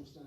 cómo está.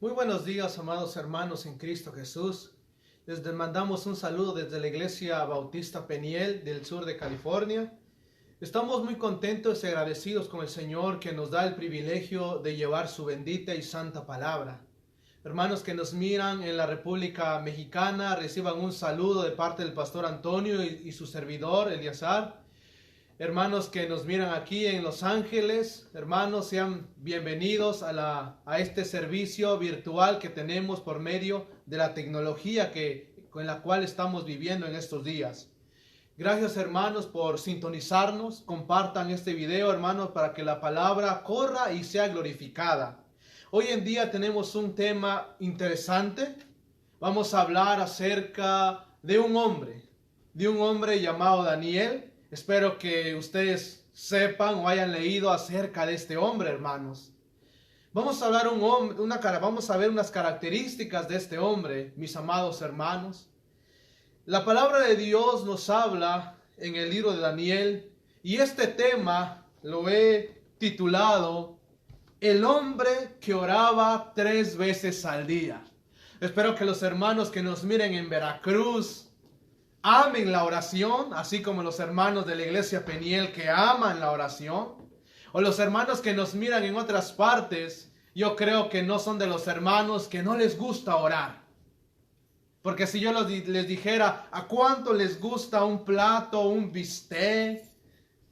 Muy buenos días, amados hermanos en Cristo Jesús. Les mandamos un saludo desde la Iglesia Bautista Peniel del sur de California. Estamos muy contentos y agradecidos con el Señor que nos da el privilegio de llevar su bendita y santa palabra. Hermanos que nos miran en la República Mexicana, reciban un saludo de parte del pastor Antonio y su servidor, Eliazar. Hermanos que nos miran aquí en Los Ángeles, hermanos, sean bienvenidos a este servicio virtual que tenemos por medio de la tecnología con la cual estamos viviendo en estos días. Gracias, hermanos, por sintonizarnos. Compartan este video, hermanos, para que la palabra corra y sea glorificada. Hoy en día tenemos un tema interesante. Vamos a hablar acerca de un hombre llamado Daniel. Espero que ustedes sepan o hayan leído acerca de este hombre, hermanos. Vamos a hablar vamos a ver unas características de este hombre, mis amados hermanos. La palabra de Dios nos habla en el libro de Daniel y este tema lo he titulado El hombre que oraba 3 veces al día. Espero que los hermanos que nos miren en Veracruz amen la oración, así como los hermanos de la Iglesia Peniel que aman la oración, o los hermanos que nos miran en otras partes. Yo creo que no son de los hermanos que no les gusta orar. Porque si yo les dijera ¿a cuánto les gusta un plato, un bistec?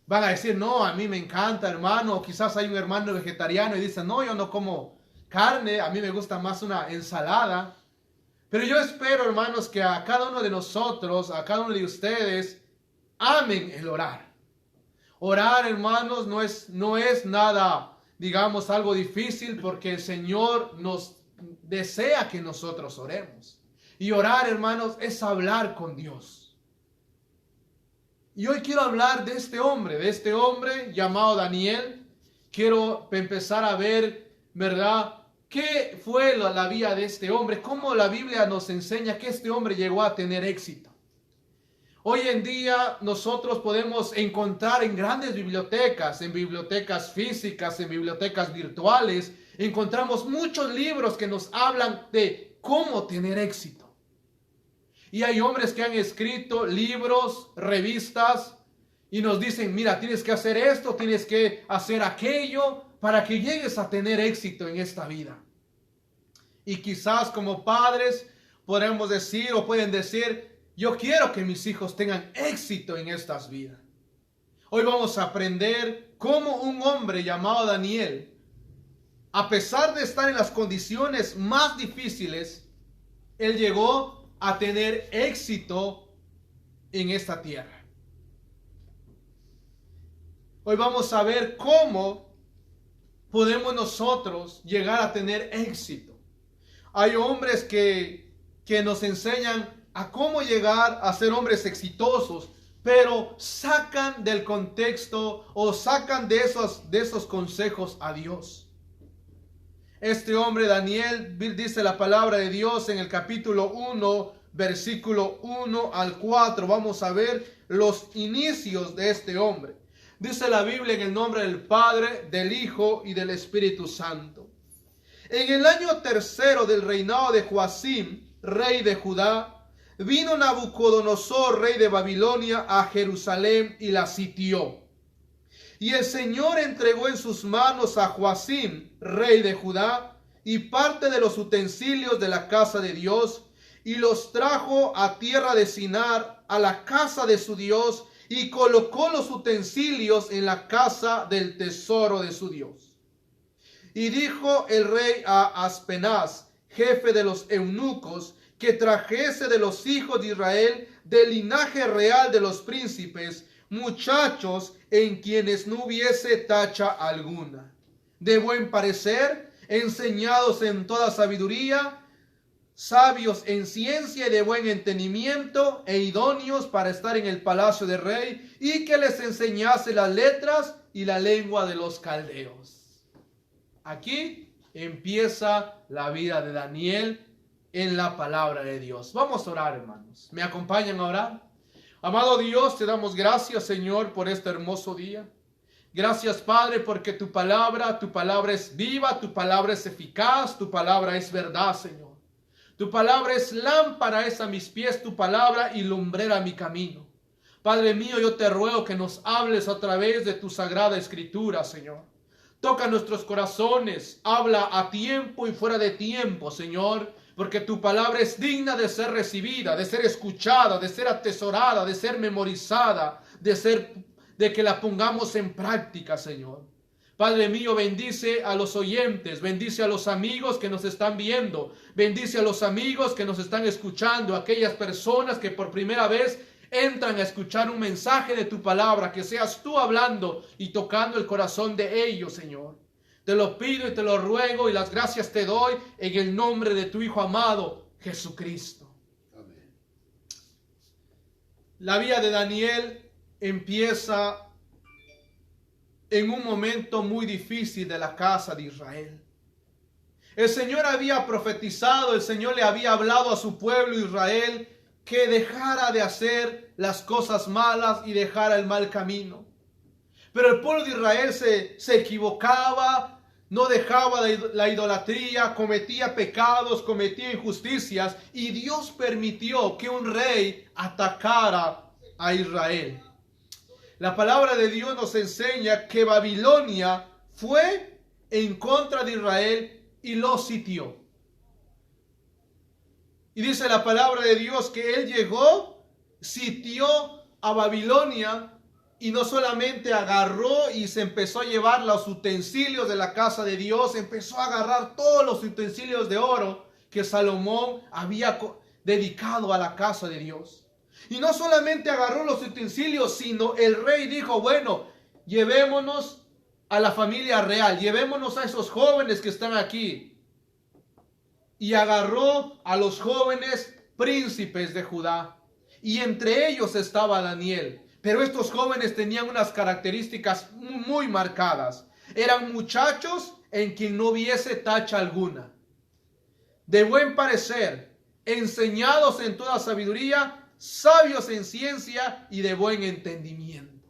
Van a decir, no, a mí me encanta, hermano. O quizás hay un hermano vegetariano y dice, no, yo no como carne, a mí me gusta más una ensalada. Pero yo espero, hermanos, que a cada uno de nosotros, a cada uno de ustedes, amen el orar. Orar, hermanos, no es nada, digamos, algo difícil, porque el Señor nos desea que nosotros oremos. Y orar, hermanos, es hablar con Dios. Y hoy quiero hablar de este hombre llamado Daniel. Quiero empezar a ver, ¿verdad?, ¿qué fue la vida de este hombre? ¿Cómo la Biblia nos enseña que este hombre llegó a tener éxito? Hoy en día nosotros podemos encontrar en grandes bibliotecas, en bibliotecas físicas, en bibliotecas virtuales, encontramos muchos libros que nos hablan de cómo tener éxito. Y hay hombres que han escrito libros, revistas, y nos dicen, mira, tienes que hacer esto, tienes que hacer aquello, para que llegues a tener éxito en esta vida. Y quizás como padres podemos decir o pueden decir, Yo quiero que mis hijos tengan éxito en estas vidas. Hoy vamos a aprender cómo un hombre llamado Daniel, a pesar de estar en las condiciones más difíciles, él llegó a tener éxito en esta tierra. Hoy vamos a ver cómo podemos nosotros llegar a tener éxito. Hay hombres que nos enseñan a cómo llegar a ser hombres exitosos, pero sacan del contexto o sacan de esos consejos a Dios. Este hombre Daniel, dice la palabra de Dios en el capítulo 1, versículo 1 al 4. Vamos a ver los inicios de este hombre. Dice la Biblia en el nombre del Padre, del Hijo y del Espíritu Santo. En el año tercero del reinado de Joacim, rey de Judá, vino Nabucodonosor, rey de Babilonia, a Jerusalén y la sitió. Y el Señor entregó en sus manos a Joacim, rey de Judá, y parte de los utensilios de la casa de Dios, y los trajo a tierra de Sinar, a la casa de su Dios, y colocó los utensilios en la casa del tesoro de su Dios. Y dijo el rey a Aspenaz, jefe de los eunucos, que trajese de los hijos de Israel, del linaje real de los príncipes, muchachos en quienes no hubiese tacha alguna, de buen parecer, enseñados en toda sabiduría, sabios en ciencia y de buen entendimiento, e idóneos para estar en el palacio del rey, y que les enseñase las letras y la lengua de los caldeos. Aquí empieza la vida de Daniel en la palabra de Dios. Vamos a orar, hermanos. ¿Me acompañan a orar? Amado Dios, te damos gracias, Señor, por este hermoso día. Gracias, Padre, porque tu palabra es viva, tu palabra es eficaz, tu palabra es verdad, Señor. Tu palabra es lámpara a mis pies, tu palabra y lumbrera a mi camino. Padre mío, yo te ruego que nos hables a través de tu sagrada escritura, Señor. Toca nuestros corazones, habla a tiempo y fuera de tiempo, Señor, porque tu palabra es digna de ser recibida, de ser escuchada, de ser atesorada, de ser memorizada, de que la pongamos en práctica, Señor. Padre mío, bendice a los oyentes, bendice a los amigos que nos están viendo, bendice a los amigos que nos están escuchando, aquellas personas que por primera vez entran a escuchar un mensaje de tu palabra, que seas tú hablando y tocando el corazón de ellos, Señor. Te lo pido y te lo ruego y las gracias te doy en el nombre de tu Hijo amado, Jesucristo. Amén. La vida de Daniel empieza en un momento muy difícil de la casa de Israel. El Señor había profetizado, el Señor le había hablado a su pueblo Israel que dejara de hacer las cosas malas y dejara el mal camino. Pero el pueblo de Israel se equivocaba, no dejaba la idolatría, cometía pecados, cometía injusticias, y Dios permitió que un rey atacara a Israel. La palabra de Dios nos enseña que Babilonia fue en contra de Israel y lo sitió. Y dice la palabra de Dios que él llegó, sitió a Babilonia, y no solamente agarró y se empezó a llevar los utensilios de la casa de Dios, empezó a agarrar todos los utensilios de oro que Salomón había dedicado a la casa de Dios. Y no solamente agarró los utensilios, sino el rey dijo, bueno, llevémonos a la familia real, llevémonos a esos jóvenes que están aquí. Y agarró a los jóvenes príncipes de Judá, y entre ellos estaba Daniel. Pero estos jóvenes tenían unas características muy marcadas. Eran muchachos en quien no hubiese tacha alguna, de buen parecer, enseñados en toda sabiduría, sabios en ciencia y de buen entendimiento.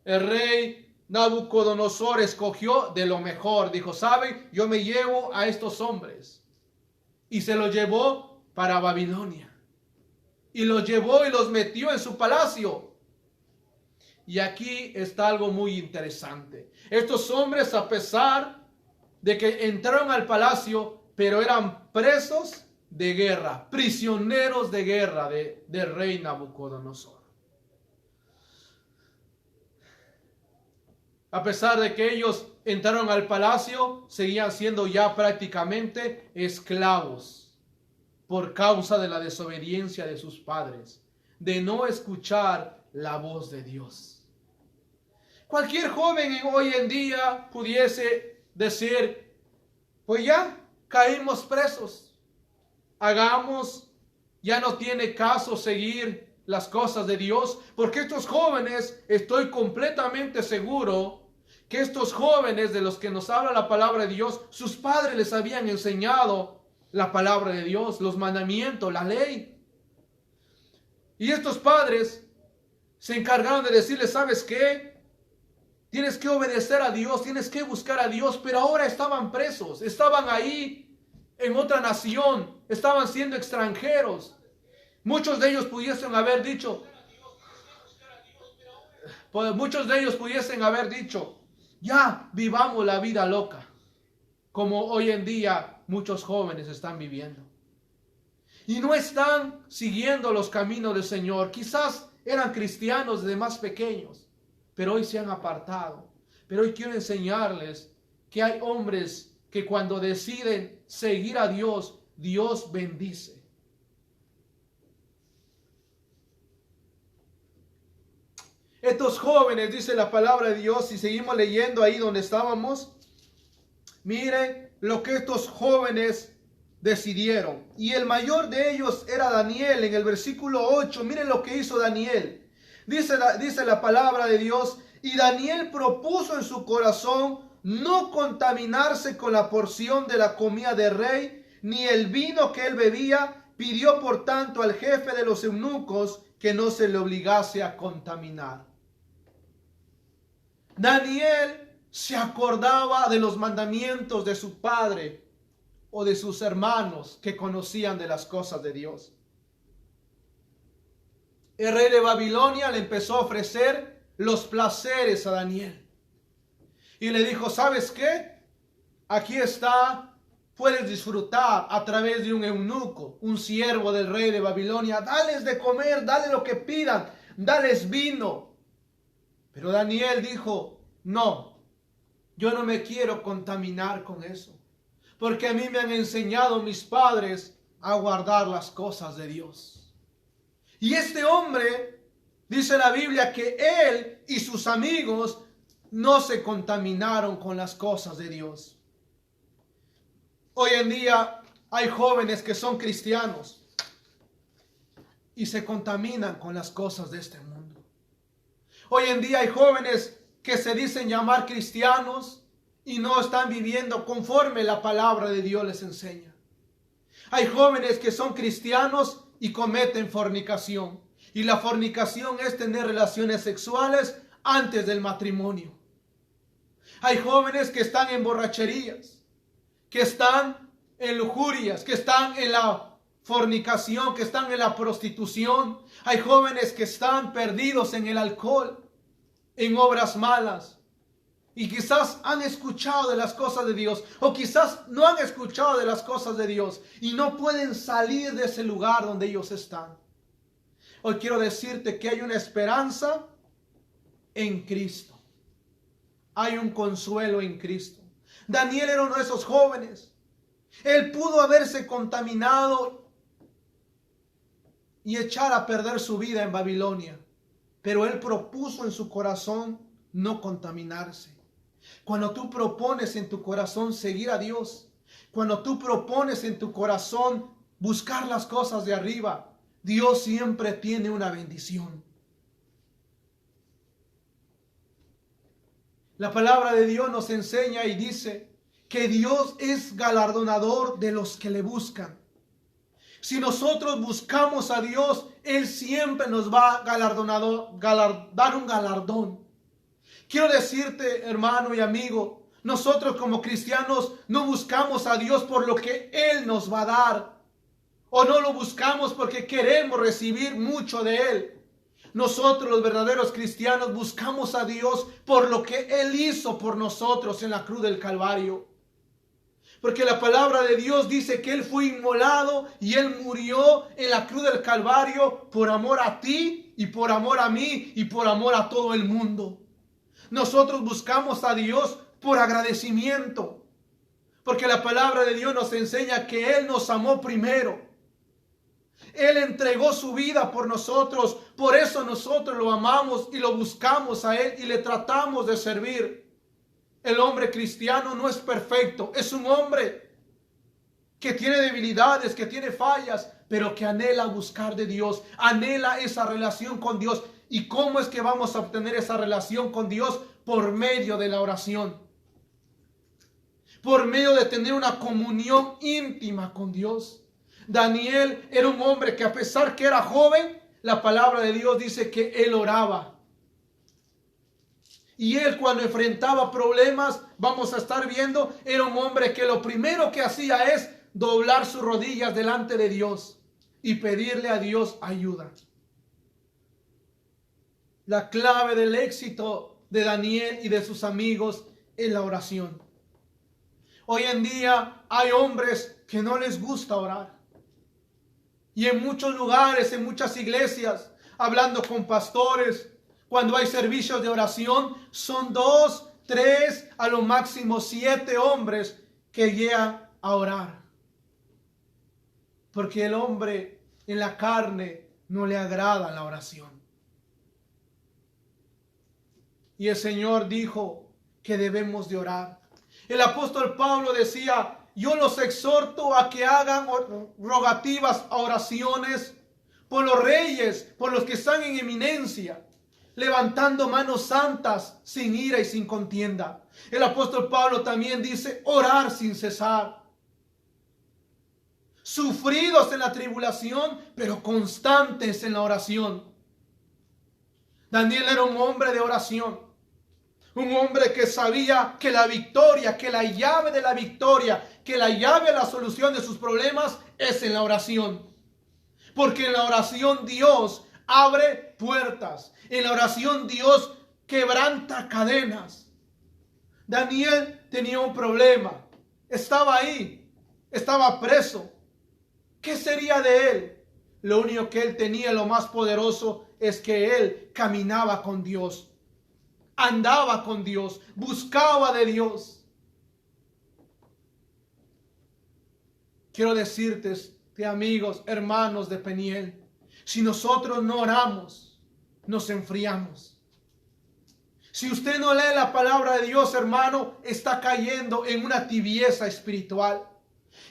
El rey Nabucodonosor escogió de lo mejor. Dijo, ¿saben? Yo me llevo a estos hombres. Y se los llevó para Babilonia. Y los llevó y los metió en su palacio. Y aquí está algo muy interesante. Estos hombres, a pesar de que entraron al palacio, pero eran presos de guerra, prisioneros de guerra del rey Nabucodonosor. A pesar de que ellos entraron al palacio, seguían siendo ya prácticamente esclavos por causa de la desobediencia de sus padres, de no escuchar la voz de Dios. Cualquier joven hoy en día pudiese decir, pues ya caímos presos, ya no tiene caso seguir las cosas de Dios, porque estos jóvenes, estoy completamente seguro que estos jóvenes de los que nos habla la palabra de Dios, sus padres les habían enseñado la palabra de Dios, los mandamientos, la ley. Y estos padres se encargaron de decirles, ¿sabes qué? Tienes que obedecer a Dios, tienes que buscar a Dios, pero ahora estaban presos, estaban ahí en otra nación, estaban siendo extranjeros. Muchos de ellos pudiesen haber dicho, ya vivamos la vida loca, como hoy en día muchos jóvenes están viviendo. Y no están siguiendo los caminos del Señor. Quizás eran cristianos desde más pequeños, pero hoy se han apartado. Pero hoy quiero enseñarles que hay hombres que cuando deciden seguir a Dios, Dios bendice. Estos jóvenes, dice la palabra de Dios, si seguimos leyendo ahí donde estábamos, miren lo que estos jóvenes decidieron. Y el mayor de ellos era Daniel, en el versículo 8. Miren lo que hizo Daniel. Dice la palabra de Dios, y Daniel propuso en su corazón no contaminarse con la porción de la comida del rey, ni el vino que él bebía. Pidió por tanto al jefe de los eunucos que no se le obligase a contaminar. Daniel se acordaba de los mandamientos de su padre o de sus hermanos que conocían de las cosas de Dios. El rey de Babilonia le empezó a ofrecer los placeres a Daniel. Y le dijo, ¿sabes qué? Aquí está, puedes disfrutar a través de un eunuco, un siervo del rey de Babilonia. Dales de comer, dale lo que pidan, dales vino. Pero Daniel dijo, no, yo no me quiero contaminar con eso, porque a mí me han enseñado mis padres a guardar las cosas de Dios. Y este hombre, dice la Biblia, que él y sus amigos no se contaminaron con las cosas de Dios. Hoy en día hay jóvenes que son cristianos y se contaminan con las cosas de este mundo. Hoy en día hay jóvenes que se dicen llamar cristianos y no están viviendo conforme la palabra de Dios les enseña. Hay jóvenes que son cristianos y cometen fornicación. Y la fornicación es tener relaciones sexuales antes del matrimonio. Hay jóvenes que están en borracherías, que están en lujurias, que están en la fornicación, que están en la prostitución. Hay jóvenes que están perdidos en el alcohol, en obras malas. Y quizás han escuchado de las cosas de Dios, o quizás no han escuchado de las cosas de Dios y no pueden salir de ese lugar donde ellos están. Hoy quiero decirte que hay una esperanza en Cristo. Hay un consuelo en Cristo. Daniel era uno de esos jóvenes. Él pudo haberse contaminado y echar a perder su vida en Babilonia, pero él propuso en su corazón no contaminarse. Cuando tú propones en tu corazón seguir a Dios, cuando tú propones en tu corazón buscar las cosas de arriba, Dios siempre tiene una bendición. La palabra de Dios nos enseña y dice que Dios es galardonador de los que le buscan. Si nosotros buscamos a Dios, Él siempre nos va a dar un galardón. Quiero decirte, hermano y amigo, nosotros como cristianos no buscamos a Dios por lo que Él nos va a dar. O no lo buscamos porque queremos recibir mucho de Él. Nosotros los verdaderos cristianos buscamos a Dios por lo que Él hizo por nosotros en la cruz del Calvario. Porque la palabra de Dios dice que Él fue inmolado y Él murió en la cruz del Calvario por amor a ti y por amor a mí y por amor a todo el mundo. Nosotros buscamos a Dios por agradecimiento. Porque la palabra de Dios nos enseña que Él nos amó primero. Él entregó su vida por nosotros. Por eso nosotros lo amamos y lo buscamos a Él y le tratamos de servir. El hombre cristiano no es perfecto. Es un hombre que tiene debilidades, que tiene fallas, pero que anhela buscar de Dios. Anhela esa relación con Dios. ¿Y cómo es que vamos a obtener esa relación con Dios? Por medio de la oración. Por medio de tener una comunión íntima con Dios. Daniel era un hombre que, a pesar que era joven, la palabra de Dios dice que él oraba. Y él, cuando enfrentaba problemas, vamos a estar viendo, era un hombre que lo primero que hacía es doblar sus rodillas delante de Dios y pedirle a Dios ayuda. La clave del éxito de Daniel y de sus amigos es la oración. Hoy en día hay hombres que no les gusta orar. Y en muchos lugares, en muchas iglesias, hablando con pastores, cuando hay servicios de oración, son 2, 3, a lo máximo 7 hombres que llegan a orar. Porque el hombre en la carne no le agrada la oración. Y el Señor dijo que debemos de orar. El apóstol Pablo decía: yo los exhorto a que hagan rogativas, oraciones por los reyes, por los que están en eminencia, levantando manos santas, sin ira y sin contienda. El apóstol Pablo también dice: orar sin cesar. Sufridos en la tribulación, pero constantes en la oración. Daniel era un hombre de oración. Un hombre que sabía que la victoria, que la llave de la victoria, que la llave a la solución de sus problemas es en la oración. Porque en la oración Dios abre puertas. En la oración Dios quebranta cadenas. Daniel tenía un problema. Estaba ahí. Estaba preso. ¿Qué sería de él? Lo único que él tenía, lo más poderoso, es que él caminaba con Dios. Andaba con Dios, buscaba de Dios. Quiero decirte, amigos, hermanos de Peniel, si nosotros no oramos, nos enfriamos. Si usted no lee la palabra de Dios, hermano, está cayendo en una tibieza espiritual.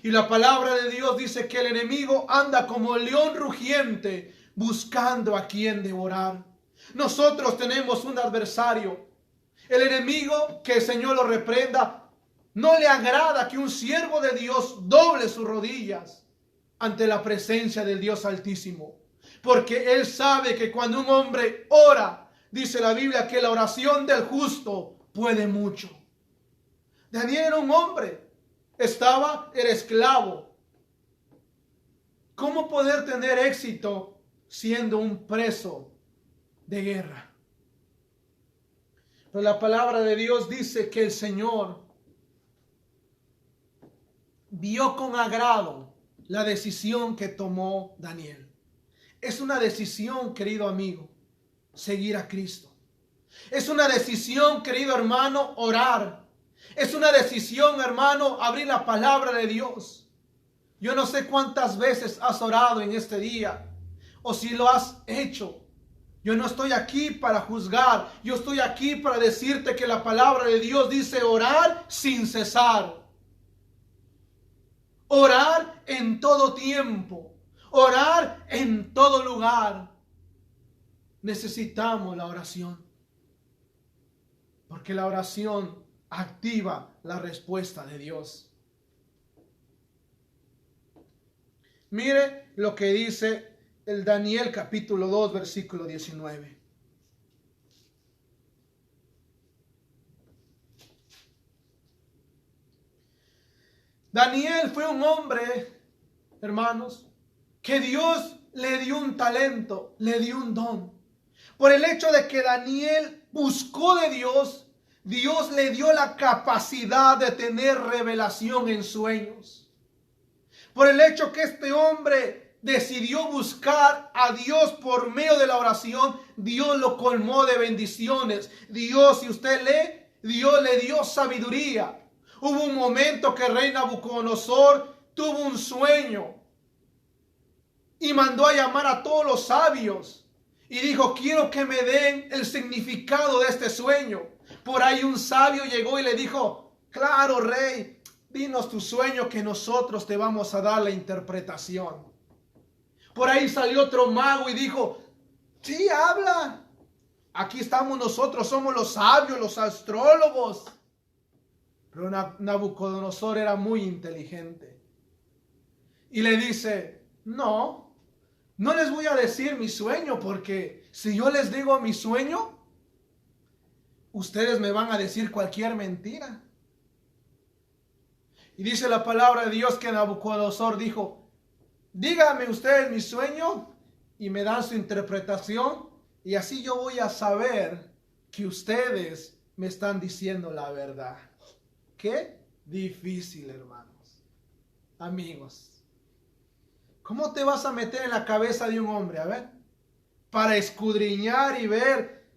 Y la palabra de Dios dice que el enemigo anda como león rugiente, buscando a quien devorar. Nosotros tenemos un adversario. El enemigo, que el Señor lo reprenda, no le agrada que un siervo de Dios doble sus rodillas ante la presencia del Dios Altísimo. Porque él sabe que cuando un hombre ora, dice la Biblia que la oración del justo puede mucho. Daniel era un hombre, era esclavo. ¿Cómo poder tener éxito siendo un preso de guerra? Pero la palabra de Dios dice que el Señor vio con agrado la decisión que tomó Daniel. Es una decisión, querido amigo, seguir a Cristo. Es una decisión, querido hermano, orar. Es una decisión, hermano, abrir la palabra de Dios. Yo no sé cuántas veces has orado en este día, o si lo has hecho. Yo no estoy aquí para juzgar. Yo estoy aquí para decirte que la palabra de Dios dice orar sin cesar. Orar en todo tiempo. Orar en todo lugar. Necesitamos la oración. Porque la oración activa la respuesta de Dios. Mire lo que dice el Daniel capítulo 2, versículo 19. Daniel fue un hombre, hermanos, que Dios le dio un talento, le dio un don. Por el hecho de que Daniel buscó de Dios, Dios le dio la capacidad de tener revelación en sueños. Por el hecho que este hombre decidió buscar a Dios por medio de la oración, Dios lo colmó de bendiciones. Dios, si usted lee, Dios le dio sabiduría. Hubo un momento que el rey Nabucodonosor tuvo un sueño y mandó a llamar a todos los sabios y dijo: quiero que me den el significado de este sueño. Por ahí un sabio llegó y le dijo: claro, rey, dinos tu sueño que nosotros te vamos a dar la interpretación. Por ahí salió otro mago y dijo: sí, habla. Aquí estamos nosotros, somos los sabios, los astrólogos. Pero Nabucodonosor era muy inteligente. Y le dice: no les voy a decir mi sueño, porque si yo les digo mi sueño, ustedes me van a decir cualquier mentira. Y dice la palabra de Dios que Nabucodonosor dijo: díganme ustedes mi sueño y me dan su interpretación, y así yo voy a saber que ustedes me están diciendo la verdad. Qué difícil, hermanos, amigos. ¿Cómo te vas a meter en la cabeza de un hombre, a ver, para escudriñar y ver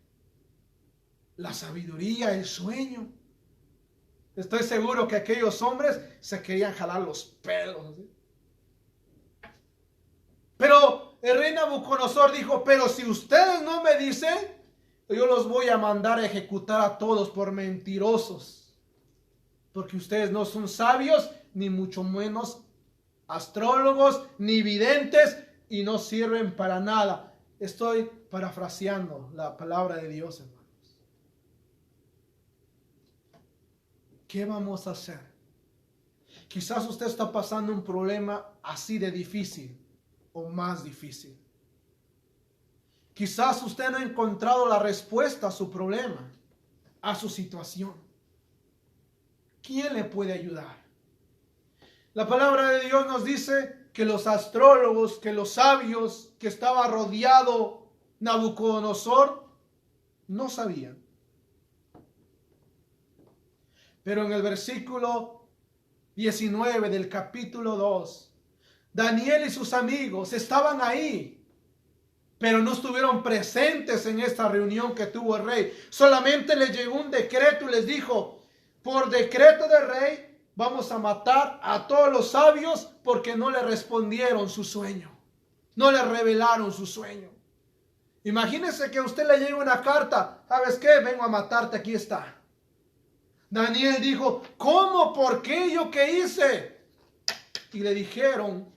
la sabiduría, el sueño? Estoy seguro que aquellos hombres se querían jalar los pelos, ¿sí? Pero el rey Nabucodonosor dijo: pero si ustedes no me dicen, yo los voy a mandar a ejecutar a todos por mentirosos. Porque ustedes no son sabios, ni mucho menos astrólogos, ni videntes, y no sirven para nada. Estoy parafraseando la palabra de Dios, hermanos. ¿Qué vamos a hacer? Quizás usted está pasando un problema así de difícil o más difícil. Quizás usted no ha encontrado la respuesta a su problema, a su situación. ¿Quién le puede ayudar? La palabra de Dios nos dice que los astrólogos, que los sabios que estaba rodeado Nabucodonosor no sabían. Pero en el versículo 19 del capítulo 2, Daniel y sus amigos estaban ahí, pero no estuvieron presentes en esta reunión que tuvo el rey. Solamente les llegó un decreto y les dijo: por decreto del rey, vamos a matar a todos los sabios porque no le respondieron su sueño. No le revelaron su sueño. Imagínese que a usted le llegue una carta: ¿sabes qué? Vengo a matarte, aquí está. Daniel dijo: ¿cómo? ¿Por qué? ¿Yo qué hice? Y le dijeron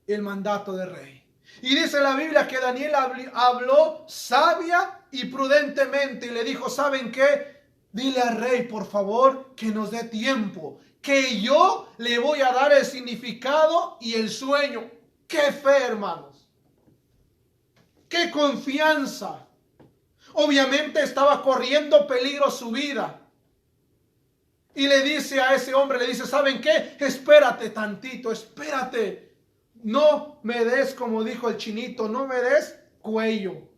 el mandato del rey. Y dice la Biblia que Daniel habló sabia y prudentemente y le dijo: ¿saben qué? Dile al rey, por favor, que nos dé tiempo, que yo le voy a dar el significado y el sueño. ¡Qué fe, hermanos! ¡Qué confianza! Obviamente estaba corriendo peligro su vida. Y le dice a ese hombre, le dice: ¿saben qué? Espérate tantito, espérate. No me des, como dijo el chinito, no me des cuello.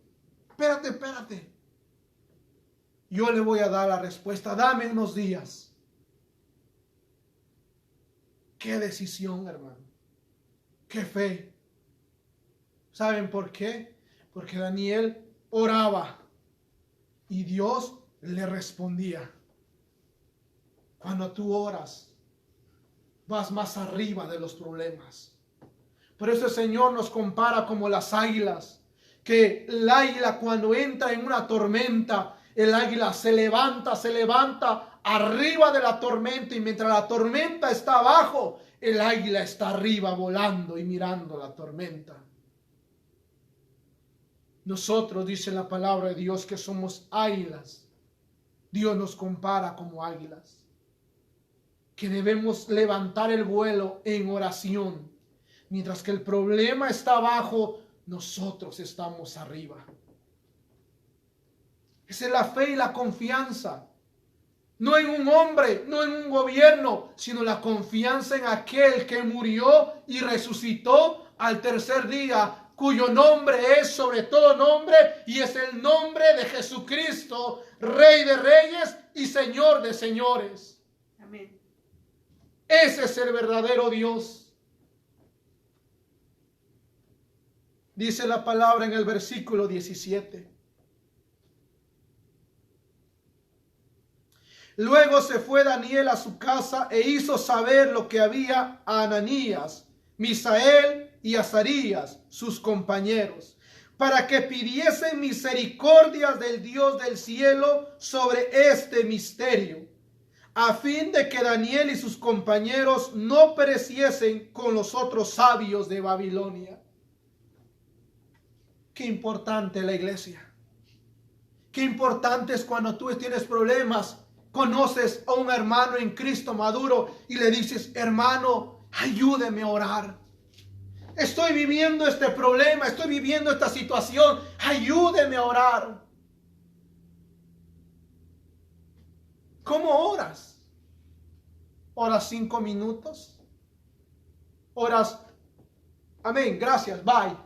Espérate. Yo le voy a dar la respuesta. Dame unos días. Qué decisión, hermano. Qué fe. ¿Saben por qué? Porque Daniel oraba y Dios le respondía. Cuando tú oras, vas más arriba de los problemas. Por eso el Señor nos compara como las águilas. Que el águila, cuando entra en una tormenta, el águila se levanta arriba de la tormenta, y mientras la tormenta está abajo, el águila está arriba volando y mirando la tormenta. Nosotros, dice la palabra de Dios, que somos águilas. Dios nos compara como águilas, que debemos levantar el vuelo en oración. Mientras que el problema está abajo, nosotros estamos arriba. Esa es la fe y la confianza. No en un hombre, no en un gobierno, sino la confianza en aquel que murió y resucitó al tercer día cuyo nombre es sobre todo nombre, y es el nombre de Jesucristo, Rey de reyes y Señor de señores. Amén. Ese es el verdadero Dios. Dice la palabra en el versículo 17. Luego se fue Daniel a su casa e hizo saber lo que había a Ananías, Misael y Azarías, sus compañeros, para que pidiesen misericordias del Dios del cielo sobre este misterio, a fin de que Daniel y sus compañeros no pereciesen con los otros sabios de Babilonia. Qué importante la iglesia. Qué importante es cuando tú tienes problemas, conoces a un hermano en Cristo maduro y le dices: hermano, ayúdeme a orar. Estoy viviendo este problema, estoy viviendo esta situación, ayúdeme a orar. ¿Cómo oras? ¿Oras 5 minutos? ¿Oras, amén, gracias, bye?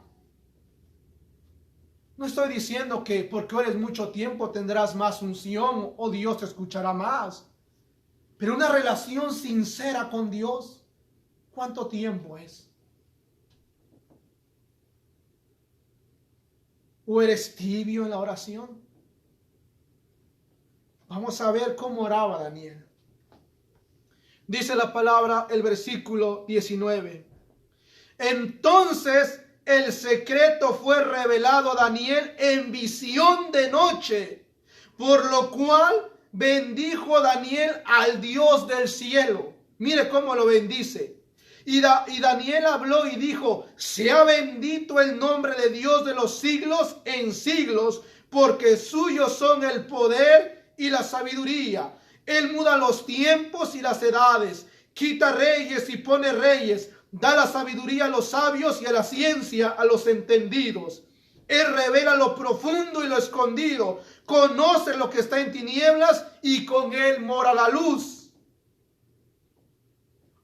No estoy diciendo que porque ores mucho tiempo tendrás más unción o Dios te escuchará más. Pero una relación sincera con Dios, ¿cuánto tiempo es? ¿O eres tibio en la oración? Vamos a ver cómo oraba Daniel. Dice la palabra, el versículo 19. Entonces el secreto fue revelado a Daniel en visión de noche, por lo cual bendijo Daniel al Dios del cielo. Mire cómo lo bendice. Y Daniel habló y dijo: sea bendito el nombre de Dios de los siglos en siglos, porque suyos son el poder y la sabiduría. Él muda los tiempos y las edades, quita reyes y pone reyes, da la sabiduría a los sabios y a la ciencia a los entendidos. Él revela lo profundo y lo escondido, conoce lo que está en tinieblas y con él mora la luz.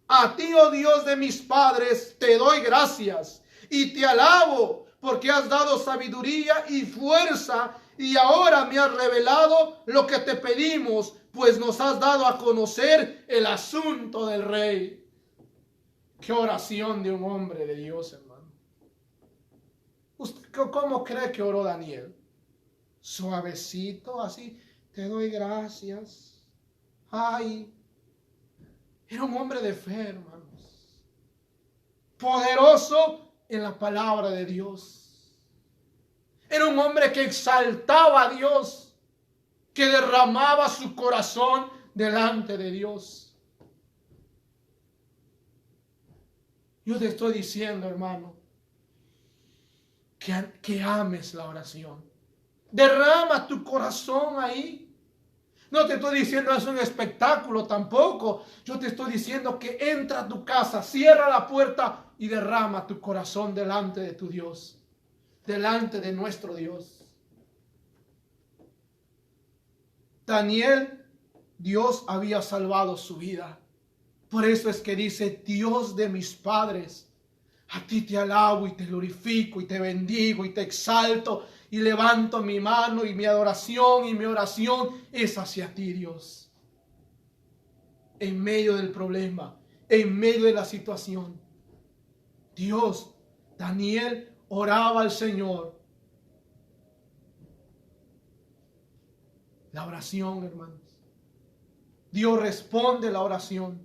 A ti, oh Dios de mis padres, te doy gracias y te alabo, porque has dado sabiduría y fuerza, y ahora me has revelado lo que te pedimos, pues nos has dado a conocer el asunto del rey. Qué oración de un hombre de Dios, hermano. ¿Usted cómo cree que oró Daniel? Suavecito, así, te doy gracias. Ay, era un hombre de fe, hermanos. Poderoso en la palabra de Dios. Era un hombre que exaltaba a Dios, que derramaba su corazón delante de Dios. Yo te estoy diciendo, hermano, que ames la oración. Derrama tu corazón ahí. No te estoy diciendo es un espectáculo tampoco. Yo te estoy diciendo que entra a tu casa, cierra la puerta y derrama tu corazón delante de tu Dios, delante de nuestro Dios. Daniel, Dios había salvado su vida. Por eso es que dice: Dios de mis padres, a ti te alabo y te glorifico y te bendigo y te exalto y levanto mi mano, y mi adoración y mi oración es hacia ti, Dios. En medio del problema, en medio de la situación, Dios, Daniel oraba al Señor. La oración, hermanos. Dios responde la oración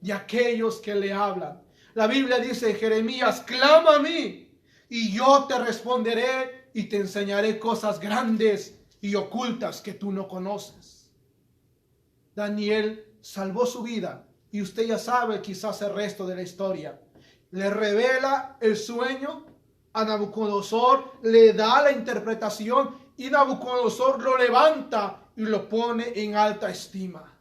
de aquellos que le hablan. La Biblia dice en Jeremías: clama a mí y yo te responderé y te enseñaré cosas grandes y ocultas que tú no conoces. Daniel salvó su vida y usted ya sabe quizás el resto de la historia. Le revela el sueño a Nabucodonosor, le da la interpretación y Nabucodonosor lo levanta y lo pone en alta estima.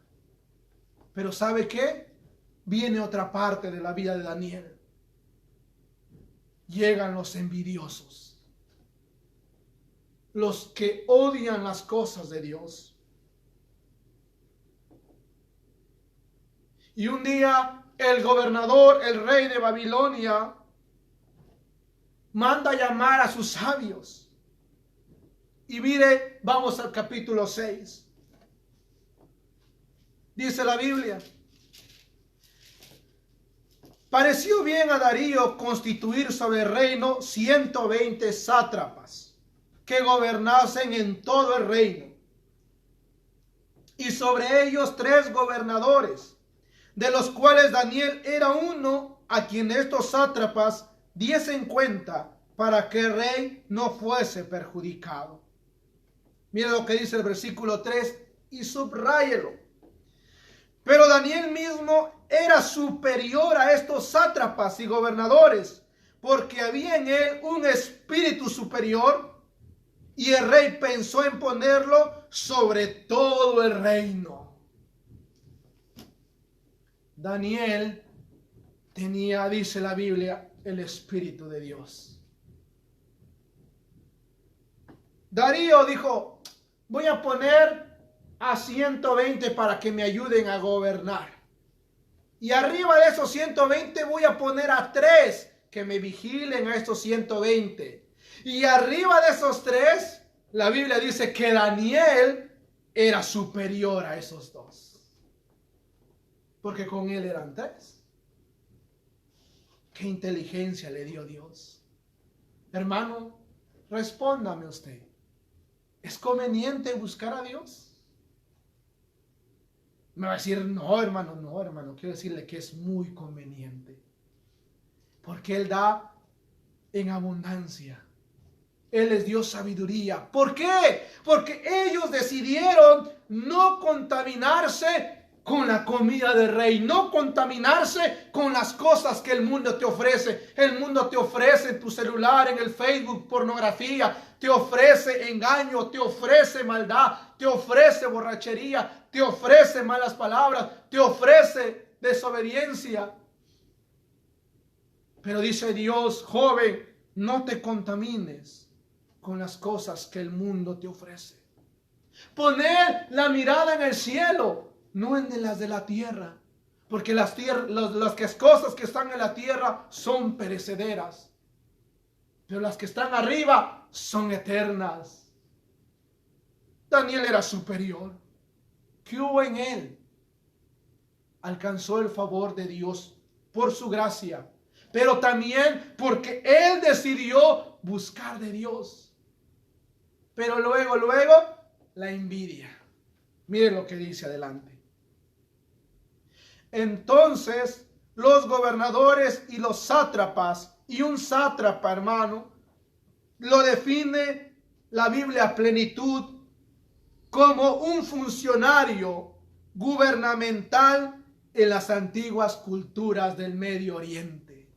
Pero ¿sabe qué? Viene otra parte de la vida de Daniel. Llegan los envidiosos, los que odian las cosas de Dios. Y un día el gobernador, el rey de Babilonia, manda llamar a sus sabios. Y mire, vamos al capítulo 6. Dice la Biblia: pareció bien a Darío constituir sobre el reino 120 sátrapas que gobernasen en todo el reino, y sobre ellos 3 gobernadores, de los cuales Daniel era uno, a quien estos sátrapas diesen cuenta para que el rey no fuese perjudicado. Mira lo que dice el versículo 3 y subráyelo. Pero Daniel mismo era superior a estos sátrapas y gobernadores, porque había en él un espíritu superior, y el rey pensó en ponerlo sobre todo el reino. Daniel tenía, dice la Biblia, el Espíritu de Dios. Darío dijo: voy a poner a 120 para que me ayuden a gobernar. Y arriba de esos 120 voy a poner a 3 que me vigilen a estos 120. Y arriba de esos 3, la Biblia dice que Daniel era superior a esos 2. Porque con él eran 3. ¿Qué inteligencia le dio Dios? Hermano, respóndame usted. ¿Es conveniente buscar a Dios? Me va a decir: no, hermano, no, hermano. Quiero decirle que es muy conveniente. Porque Él da en abundancia. Él les dio sabiduría. ¿Por qué? Porque ellos decidieron no contaminarse con la comida del rey, no contaminarse con las cosas que el mundo te ofrece. El mundo te ofrece en tu celular, en el Facebook, pornografía, te ofrece engaño, te ofrece maldad, te ofrece borrachería, te ofrece malas palabras, te ofrece desobediencia. Pero dice Dios: joven, no te contamines con las cosas que el mundo te ofrece. Poner la mirada en el cielo, no en las de la tierra, porque las cosas que están en la tierra son perecederas, pero las que están arriba son eternas. Daniel era superior. ¿Qué hubo en él? Alcanzó el favor de Dios por su gracia, pero también porque él decidió buscar de Dios. Pero luego, la envidia. Mire lo que dice adelante. Entonces los gobernadores y los sátrapas, y un sátrapa, hermano, lo define la Biblia a plenitud como un funcionario gubernamental en las antiguas culturas del Medio Oriente.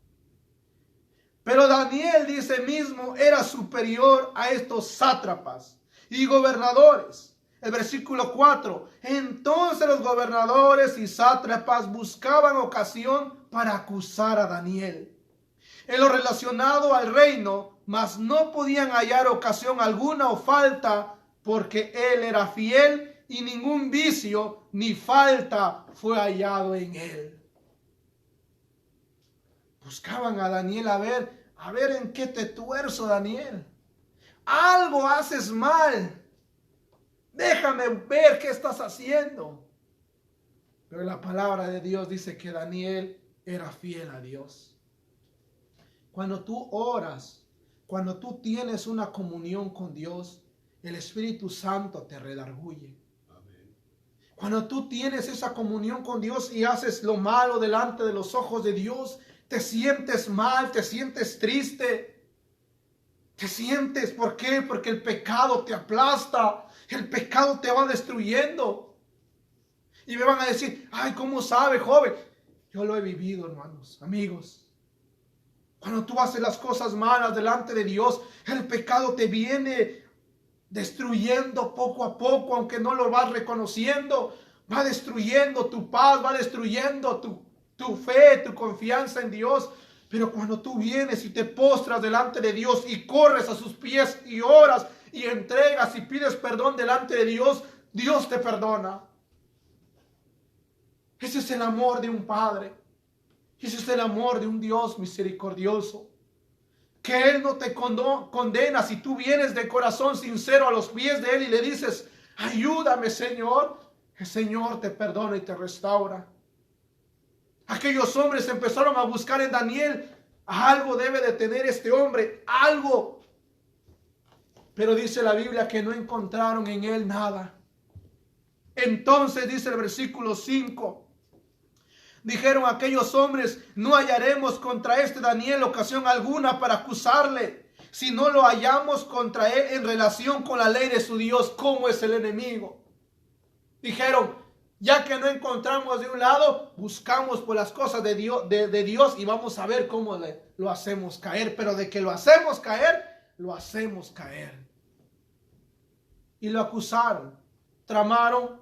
Pero Daniel, dice mismo, era superior a estos sátrapas y gobernadores. El versículo 4. Entonces los gobernadores y sátrapas buscaban ocasión para acusar a Daniel en lo relacionado al reino, mas no podían hallar ocasión alguna o falta, porque él era fiel y ningún vicio ni falta fue hallado en él. Buscaban a Daniel a ver en qué te tuerzo, Daniel. Algo haces mal. Déjame ver qué estás haciendo. Pero la palabra de Dios dice que Daniel era fiel a Dios. Cuando tú oras, cuando tú tienes una comunión con Dios, el Espíritu Santo te redarguye. Amén. Cuando tú tienes esa comunión con Dios y haces lo malo delante de los ojos de Dios, te sientes mal, te sientes triste. Te sientes, ¿por qué? Porque el pecado te aplasta, el pecado te va destruyendo. Y me van a decir: ay, ¿cómo sabe, joven? Yo lo he vivido, hermanos, amigos. Cuando tú haces las cosas malas delante de Dios, el pecado te viene destruyendo poco a poco, aunque no lo vas reconociendo. Va destruyendo tu paz, va destruyendo tu fe, tu confianza en Dios. Pero cuando tú vienes y te postras delante de Dios y corres a sus pies y oras y entregas y pides perdón delante de Dios, Dios te perdona. Ese es el amor de un Padre. Ese es el amor de un Dios misericordioso. que Él no te condena si tú vienes de corazón sincero a los pies de Él y le dices, ayúdame, Señor. El Señor te perdona y te restaura. Aquellos hombres empezaron a buscar en Daniel. Algo debe de tener este hombre, algo. Pero dice la Biblia que no encontraron en él nada. Entonces dice el versículo 5. Dijeron aquellos hombres, no hallaremos contra este Daniel ocasión alguna para acusarle, si no lo hallamos contra él en relación con la ley de su Dios, como es el enemigo. Dijeron, ya que no encontramos de un lado, buscamos por las cosas de Dios y vamos a ver cómo lo hacemos caer. Pero de que lo hacemos caer, lo hacemos caer. Y lo acusaron, tramaron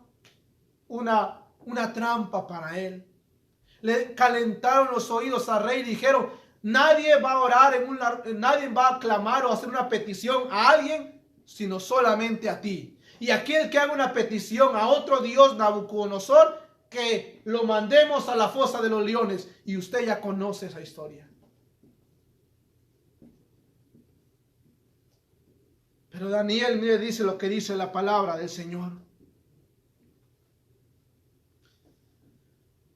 una trampa para él. Le calentaron los oídos al rey y dijeron, nadie va a orar, nadie va a clamar o hacer una petición a alguien, sino solamente a ti. Y aquel que haga una petición a otro Dios, Nabucodonosor, que lo mandemos a la fosa de los leones. Y usted ya conoce esa historia. Pero Daniel, mire, dice lo que dice la palabra del Señor.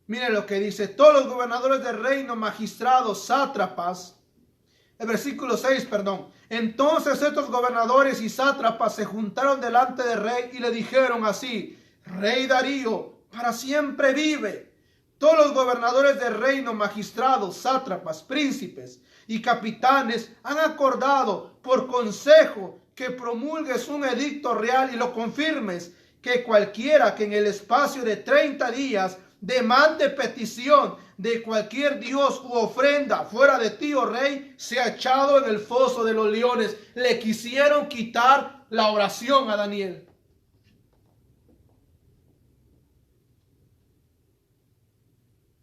Mire lo que dice, todos los gobernadores del reino, magistrados, sátrapas, el versículo 6, perdón. Entonces estos gobernadores y sátrapas se juntaron delante del rey y le dijeron así, Rey Darío, para siempre vive. Todos los gobernadores del reino, magistrados, sátrapas, príncipes y capitanes han acordado por consejo que promulgues un edicto real y lo confirmes, que cualquiera que en el espacio de 30 días demande petición de cualquier dios u ofrenda fuera de ti, oh rey, sea echado en el foso de los leones. Le quisieron quitar la oración a Daniel.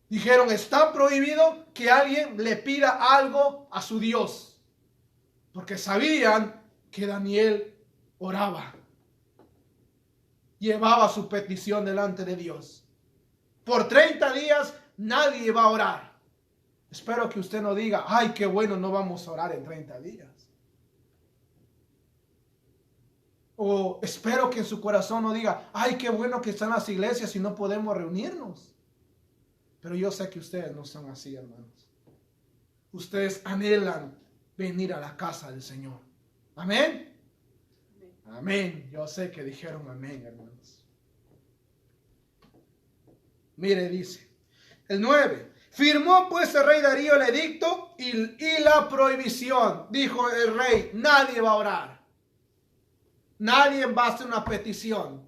Dijeron, está prohibido que alguien le pida algo a su Dios, porque sabían que Daniel oraba, llevaba su petición delante de Dios. Por 30 días nadie va a orar. Espero que usted no diga, ay, qué bueno, no vamos a orar en 30 días. O espero que en su corazón no diga, ay, qué bueno que están las iglesias y no podemos reunirnos. Pero yo sé que ustedes no son así, hermanos. Ustedes anhelan venir a la casa del Señor. ¿Amén? Amén. Yo sé que dijeron amén, hermanos. Mire, dice el 9. Firmó pues el rey Darío el edicto y la prohibición. Dijo el rey, nadie va a orar. Nadie va a hacer una petición.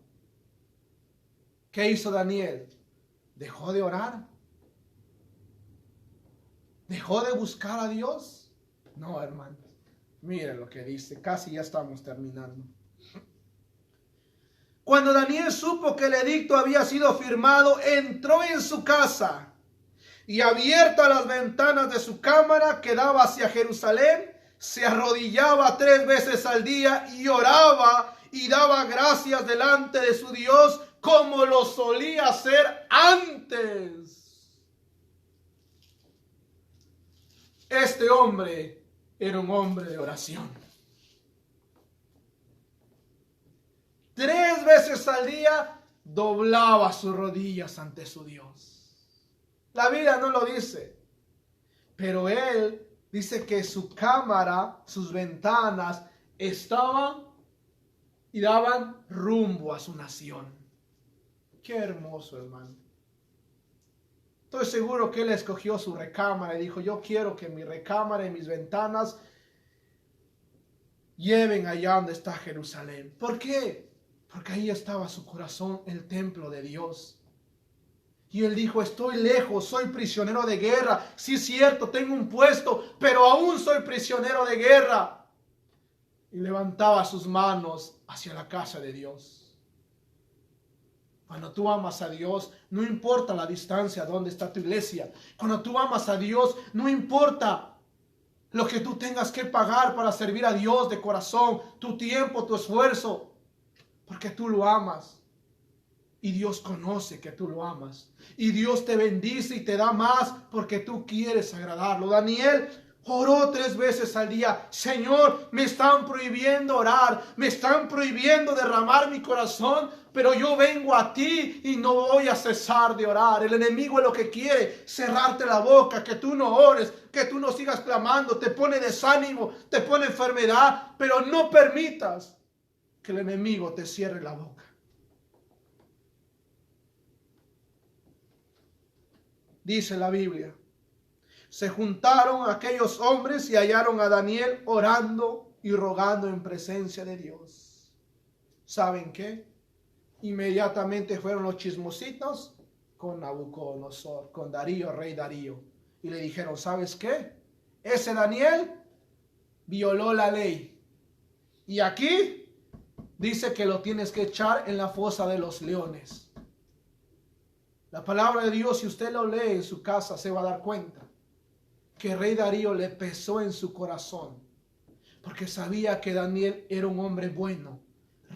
¿Qué hizo Daniel? ¿Dejó de orar? ¿Dejó de buscar a Dios? No, hermanos. Mire lo que dice. Casi ya estamos terminando. Cuando Daniel supo que el edicto había sido firmado, entró en su casa y abiertas las ventanas de su cámara que daba hacia Jerusalén, se arrodillaba 3 veces al día y oraba y daba gracias delante de su Dios como lo solía hacer antes. Este hombre era un hombre de oración. 3 veces al día doblaba sus rodillas ante su Dios. La Biblia no lo dice, pero él dice que su cámara, sus ventanas estaban y daban rumbo a su nación. Qué hermoso, hermano. Estoy seguro que él escogió su recámara y dijo, yo quiero que mi recámara y mis ventanas lleven allá donde está Jerusalén. ¿Por qué? Porque ahí estaba su corazón, el templo de Dios. Y él dijo, estoy lejos, soy prisionero de guerra. Sí es cierto, tengo un puesto, pero aún soy prisionero de guerra. Y levantaba sus manos hacia la casa de Dios. Cuando tú amas a Dios, no importa la distancia donde está tu iglesia. Cuando tú amas a Dios, no importa lo que tú tengas que pagar para servir a Dios de corazón, tu tiempo, tu esfuerzo. Porque tú lo amas. Y Dios conoce que tú lo amas. Y Dios te bendice y te da más porque tú quieres agradarlo. Daniel Oró 3 veces al día. Señor, me están prohibiendo orar, me están prohibiendo derramar mi corazón, pero yo vengo a ti y no voy a cesar de orar. El enemigo es lo que quiere, cerrarte la boca, que tú no ores, que tú no sigas clamando, te pone desánimo, te pone enfermedad, pero no permitas que el enemigo te cierre la boca. Dice la Biblia: se juntaron aquellos hombres y hallaron a Daniel orando y rogando en presencia de Dios. ¿Saben qué? Inmediatamente fueron los chismositos con Nabucodonosor, con Darío, rey Darío. Y le dijeron: ¿sabes qué? Ese Daniel violó la ley. Y aquí dice que lo tienes que echar en la fosa de los leones. La palabra de Dios, si usted lo lee en su casa, se va a dar cuenta que el rey Darío le pesó en su corazón, porque sabía que Daniel era un hombre bueno,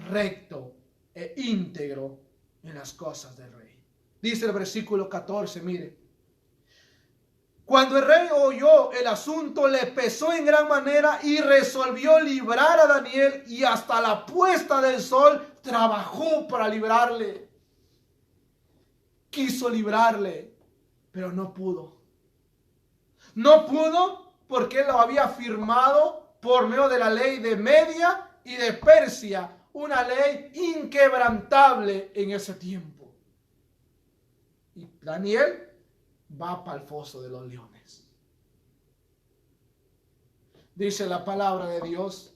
recto e íntegro en las cosas del rey. Dice el versículo 14, mire: cuando el rey oyó el asunto, le pesó en gran manera y resolvió librar a Daniel, y hasta la puesta del sol trabajó para librarle. Quiso librarle, pero no pudo. No pudo porque él lo había firmado por medio de la ley de Media y de Persia, una ley inquebrantable en ese tiempo. Y Daniel va para el foso de los leones. Dice la palabra de Dios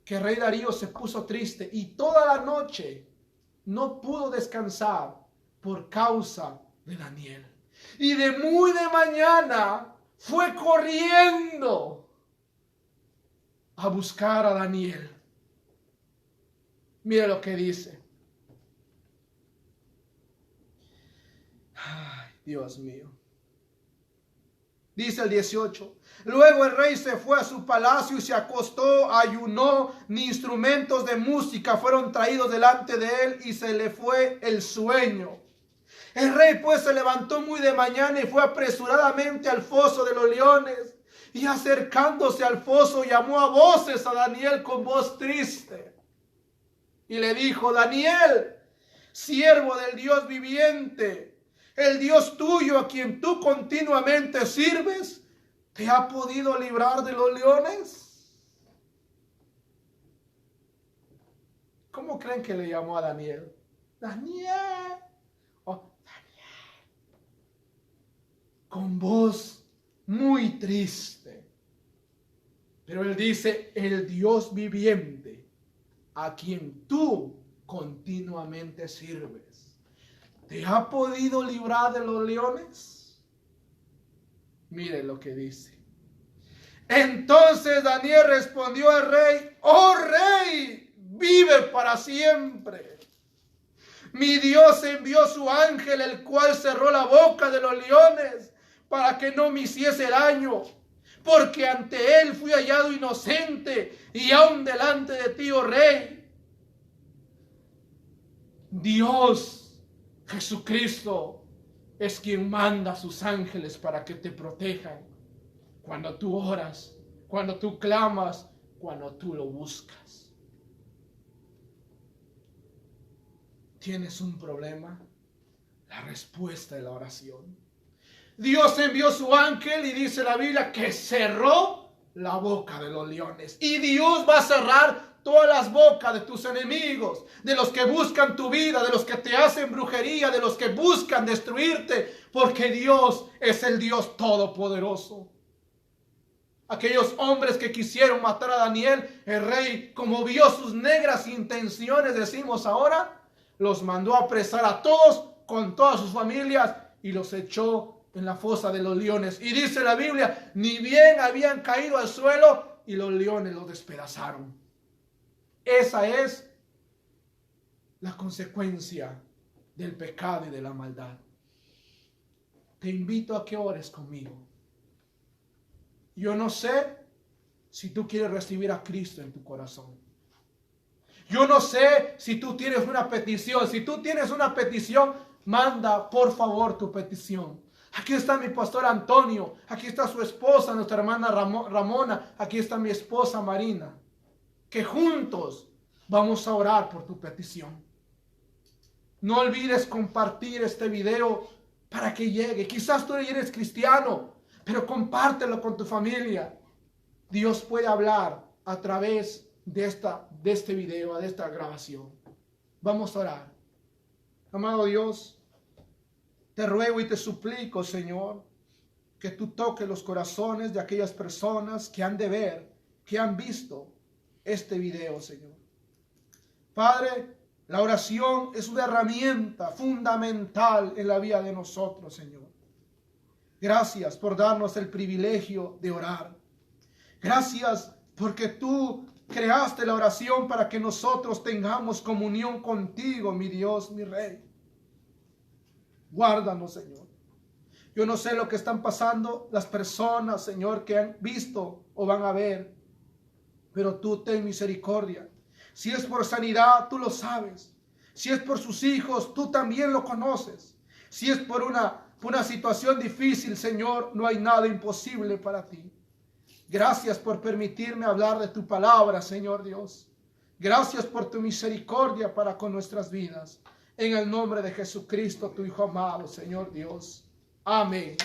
que el rey Darío se puso triste y toda la noche no pudo descansar por causa de Daniel. Y de muy de mañana fue corriendo a buscar a Daniel. Mira lo que dice. Ay, Dios mío. Dice el 18: luego el rey se fue a su palacio y se acostó, ayunó, ni instrumentos de música fueron traídos delante de él, y se le fue el sueño. El rey pues se levantó muy de mañana y fue apresuradamente al foso de los leones, y acercándose al foso llamó a voces a Daniel con voz triste y le dijo: Daniel, siervo del Dios viviente, el Dios tuyo a quien tú continuamente sirves, ¿te ha podido librar de los leones? ¿Cómo creen que le llamó a Daniel? Daniel. Con voz muy triste. Pero él dice: el Dios viviente a quien tú continuamente sirves, ¿te ha podido librar de los leones? Mire lo que dice. Entonces Daniel respondió al rey: oh rey, vive para siempre. Mi Dios envió su ángel, el cual cerró la boca de los leones para que no me hiciese daño, porque ante él fui hallado inocente, y aun delante de ti, oh rey. Dios, Jesucristo, es quien manda a sus ángeles para que te protejan cuando tú oras, cuando tú clamas, cuando tú lo buscas. ¿Tienes un problema? La respuesta es la oración. Dios envió su ángel y dice la Biblia que cerró la boca de los leones. Y Dios va a cerrar todas las bocas de tus enemigos, de los que buscan tu vida, de los que te hacen brujería, de los que buscan destruirte, porque Dios es el Dios todopoderoso. Aquellos hombres que quisieron matar a Daniel, el rey, como vio sus negras intenciones, decimos ahora, los mandó a apresar a todos con todas sus familias y los echó en la fosa de los leones. Y dice la Biblia, ni bien habían caído al suelo y los leones los despedazaron. Esa es la consecuencia del pecado y de la maldad. Te invito a que ores conmigo. Yo no sé si tú quieres recibir a Cristo en tu corazón. Yo no sé si tú tienes una petición. Si tú tienes una petición, manda por favor tu petición. Aquí está mi pastor Antonio. Aquí está su esposa, nuestra hermana Ramona. Aquí está mi esposa Marina. Que juntos vamos a orar por tu petición. No olvides compartir este video para que llegue. Quizás tú eres cristiano, pero compártelo con tu familia. Dios puede hablar a través de este video, de esta grabación. Vamos a orar. Amado Dios, te ruego y te suplico, Señor, que tú toques los corazones de aquellas personas que han de ver, que han visto este video, Señor. Padre, la oración es una herramienta fundamental en la vida de nosotros, Señor. Gracias por darnos el privilegio de orar. Gracias porque tú creaste la oración para que nosotros tengamos comunión contigo, mi Dios, mi Rey. Guárdanos, Señor. Yo no sé lo que están pasando las personas, Señor, que han visto o van a ver, pero tú ten misericordia. Si es por sanidad, tú lo sabes. Si es por sus hijos, tú también lo conoces. Si es por una situación difícil, Señor, no hay nada imposible para ti. Gracias por permitirme hablar de tu palabra, Señor Dios. Gracias por tu misericordia para con nuestras vidas. En el nombre de Jesucristo, tu Hijo amado, Señor Dios. Amén.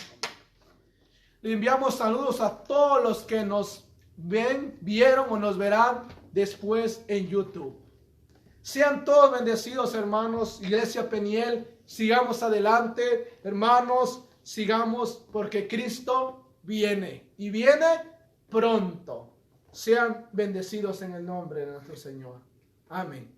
Le enviamos saludos a todos los que nos vieron o nos verán después en YouTube. Sean todos bendecidos, hermanos. Iglesia Peniel, sigamos adelante, hermanos, sigamos porque Cristo viene y viene pronto. Sean bendecidos en el nombre de nuestro Señor. Amén.